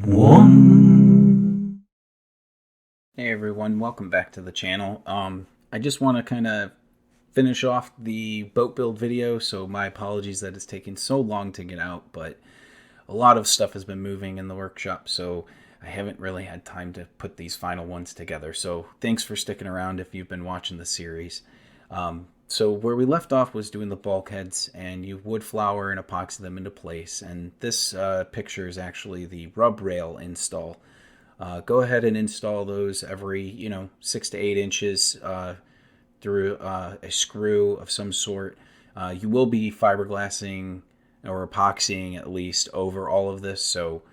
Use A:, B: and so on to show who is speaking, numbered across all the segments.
A: one.
B: Hey everyone, welcome back to the channel. I just want to kind of finish off the boat build video, so my apologies that it's taking so long to get out, but a lot of stuff has been moving in the workshop, so I haven't really had time to put these final ones together. So thanks for sticking around if you've been watching the series. So where we left off was doing the bulkheads, and you wood flour and epoxy them into place, and this picture is actually the rub rail install. Go ahead and install those every 6 to 8 inches through a screw of some sort. You will be fiberglassing or epoxying at least over all of this, so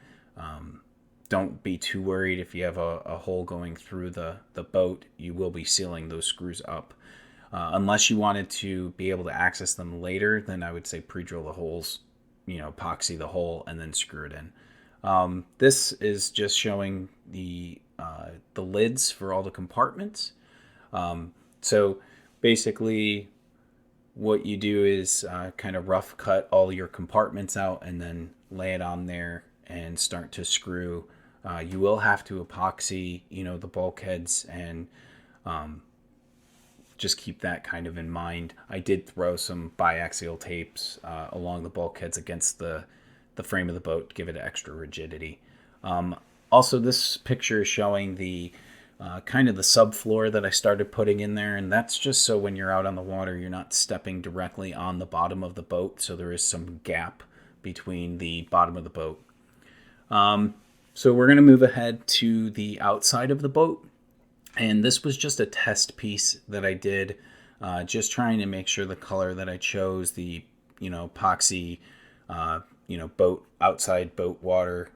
B: don't be too worried if you have a hole going through the boat. You will be sealing those screws up. Unless you wanted to be able to access them later, then I would say pre-drill the holes, epoxy the hole, and then screw it in. This is just showing the lids for all the compartments. So basically what you do is kind of rough cut all your compartments out and then lay it on there and start to screw. You will have to epoxy, the bulkheads, and just keep that kind of in mind. I did throw some biaxial tapes along the bulkheads against the frame of the boat to give it extra rigidity. Also, this picture is showing the kind of the subfloor that I started putting in there, and that's just so when you're out on the water, you're not stepping directly on the bottom of the boat, so there is some gap between the bottom of the boat. So we're going to move ahead to the outside of the boat. And this was just a test piece that I did, just trying to make sure the color that I chose, the, epoxy, boat, outside boat water,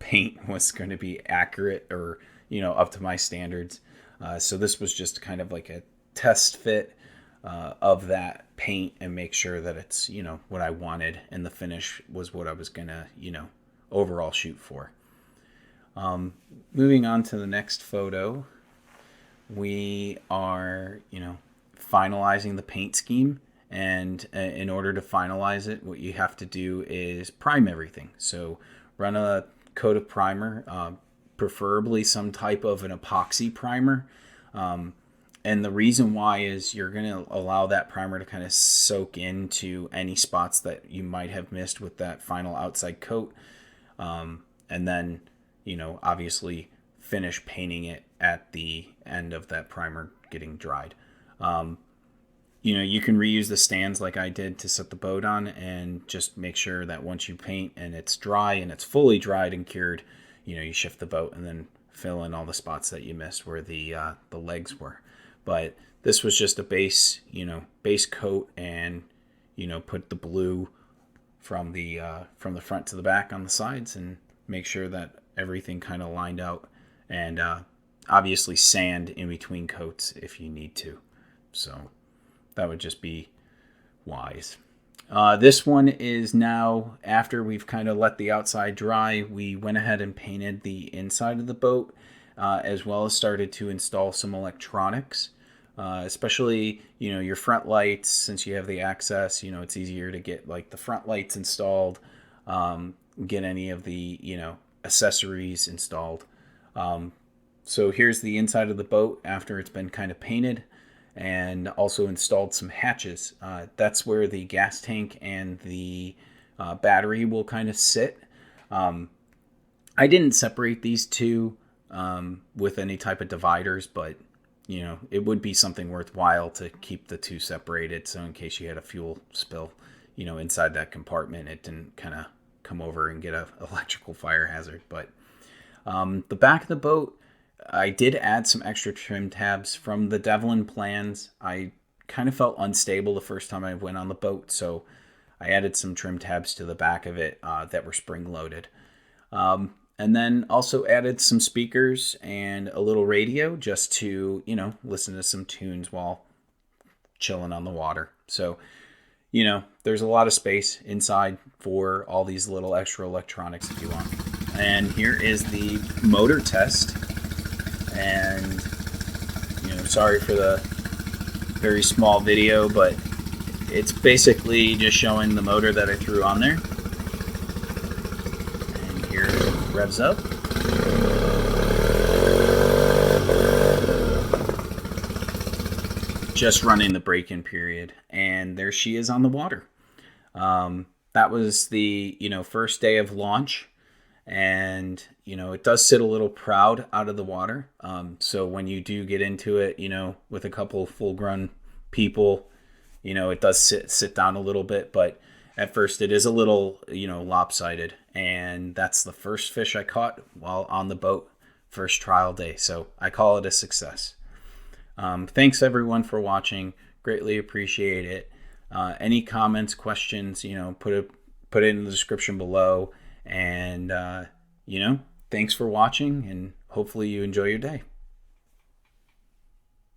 B: paint was going to be accurate or, up to my standards. So this was just kind of like a test fit of that paint and make sure that it's, what I wanted. And the finish was what I was going to, overall shoot for. Moving on to the next photo. We are, finalizing the paint scheme, and in order to finalize it, what you have to do is prime everything. So run a coat of primer, preferably some type of an epoxy primer. And the reason why is you're going to allow that primer to kind of soak into any spots that you might have missed with that final outside coat. And then, obviously finish painting it at the end of that primer getting dried. You can reuse the stands like I did to set the boat on, and just make sure that once you paint and it's dry and it's fully dried and cured, you shift the boat and then fill in all the spots that you missed where the legs were. But this was just a base coat, and put the blue from the front to the back on the sides, and make sure that everything kind of lined out. And obviously sand in between coats if you need to. So that would just be wise. This one is now, after we've kind of let the outside dry, we went ahead and painted the inside of the boat, as well as started to install some electronics, especially, your front lights. Since you have the access, it's easier to get like the front lights installed, get any of the, accessories installed. So here's the inside of the boat after it's been kind of painted, and also installed some hatches. That's where the gas tank and the battery will kind of sit. I didn't separate these two with any type of dividers, but it would be something worthwhile to keep the two separated, so in case you had a fuel spill inside that compartment, it didn't kind of come over and get an electrical fire hazard. But the back of the boat, I did add some extra trim tabs from the Devlin plans. I kind of felt unstable the first time I went on the boat, so I added some trim tabs to the back of it that were spring loaded. And then also added some speakers and a little radio just to, listen to some tunes while chilling on the water. So, there's a lot of space inside for all these little extra electronics if you want. And here is the motor test. And, sorry for the very small video, but it's basically just showing the motor that I threw on there. And here revs up. Just running the break-in period, and there she is on the water. That was the first day of launch, and it does sit a little proud out of the water. So when you do get into it, with a couple full-grown people, it does sit down a little bit, but at first it is a little lopsided, and that's the first fish I caught while on the boat, first trial day. So I call it a success. Thanks everyone for watching. Greatly appreciate it. Any comments, questions, put it in the description below. And, thanks for watching, and hopefully you enjoy your day.